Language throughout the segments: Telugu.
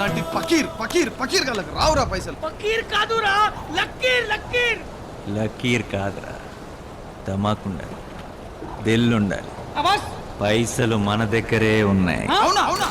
లాంటి పకీర్ పకీర్ పకీర్ గాళ్ళకి రావురా పైసలు. ఫకీర్ కాదురా, లక్కీర్ లక్కీర్. లకీర్ కాదురా, దమాకుండాలి, దిల్లుండాలి. అబాస్ పైసలు మన దగ్గరే ఉన్నాయి. అవునా అవునా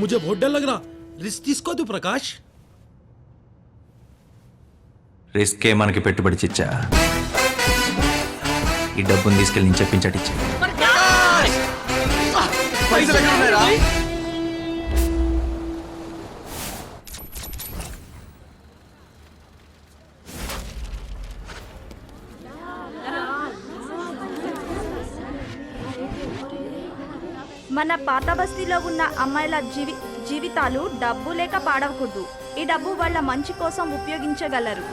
मुझे बहुत डर लग रहा. रिस्क తీసుకోదు ప్రకాష్. రిస్కే మనకి పెట్టుబడి చిచ్చా. ఈ డబ్బుని తీసుకెళ్ళి నేను చెప్పించటిచ్చా. పైసలు ఎక్కడ ఉన్నాయిరా? మన పాత బస్తీలో ఉన్న అమ్మాయిల జీవితాలు డబ్బు లేక పాడవకూడదు. ఈ డబ్బు వాళ్ళ మంచి కోసం ఉపయోగించగలరు.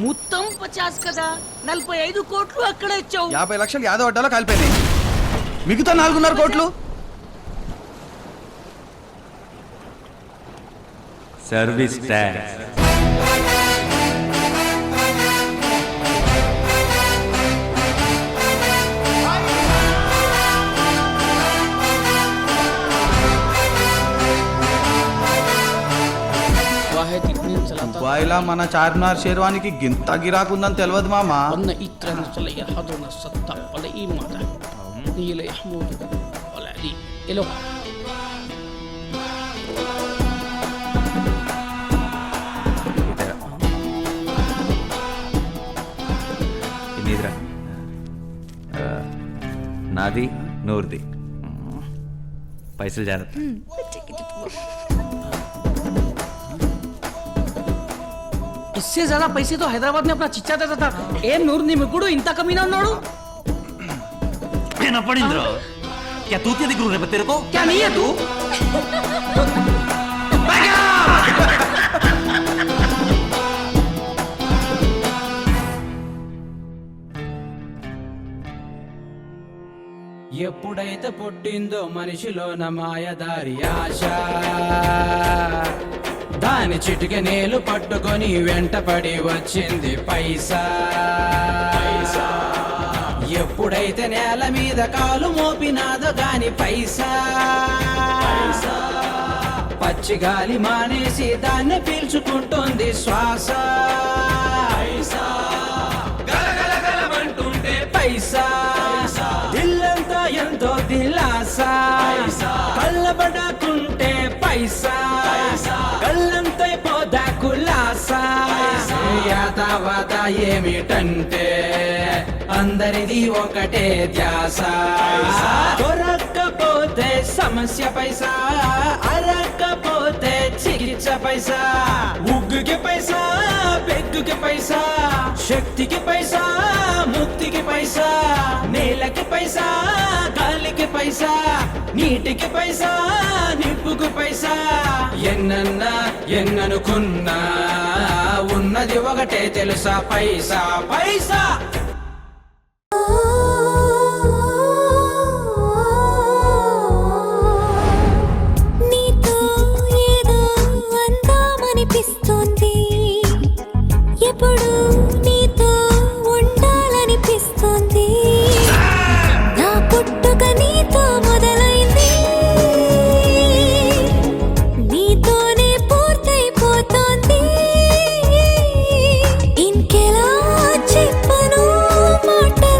మొత్తం 50 కదా, 45 కోట్లు అక్కడ ఇచ్చావు. 50 లక్షలు యాదవ్ అడ్డాలో కాలిపోయినాయి. మిగతా 4.5 కోట్లు సర్వీస్ ట్యాక్స్. దుబాయ్లా మన చార్మినార్ షేర్వానికి గింత గిరాకుందని తెలియదు మామా. ఇనిదిరా, నాది నూర్ది. పైసలు జాగ్రత్త. इससे ज्यादा पैसे तो हैदराबाद में अपना चिच्चा देता था. ए नूर नी मुकुడు ఇంత కమీనా ఉన్నాడు. ना पड़िंद्र क्या तू क्या दिख रहा है तेरे को? क्या नहीं है तू? ఎప్పుడైతే పుట్టిందో మనిషిలోన మాయదారి ఆశ, దాని చిటిక నేలు పట్టుకొని వెంటపడి వచ్చింది పైసా. ఎప్పుడైతే నేల మీద కాలు మోపినాదో గాని పైసా, పచ్చి గాలి మానేసి దాన్ని పీల్చుకుంటుంది శ్వాస. గలగలగలమంటుంటే పైసా, దిల్లంతా ఎంతో దిలాసా. కళ్ళబడకుంటే పైసా, కళ్ళంతా పోదా కులాసా. యాతావాత ఏమిటంటే అందరిది ఒకటే ధ్యాస. దొరక్కపోతే సమస్య పైసా, అరక్కపోతే చికిత్స పైసా. ఉగ్గుకి పైసా, పెగ్గుకి పైసా, శక్తికి పైసా, ముక్తికి పైసా. నేలకి పైసా, గాలికి పైసా, నీటికి పైసా, నిప్పుకు పైసా. ఎన్నన్నా ఎన్ననుకున్నా ఉన్నది ఒకటే తెలుసా, పైసా పైసా.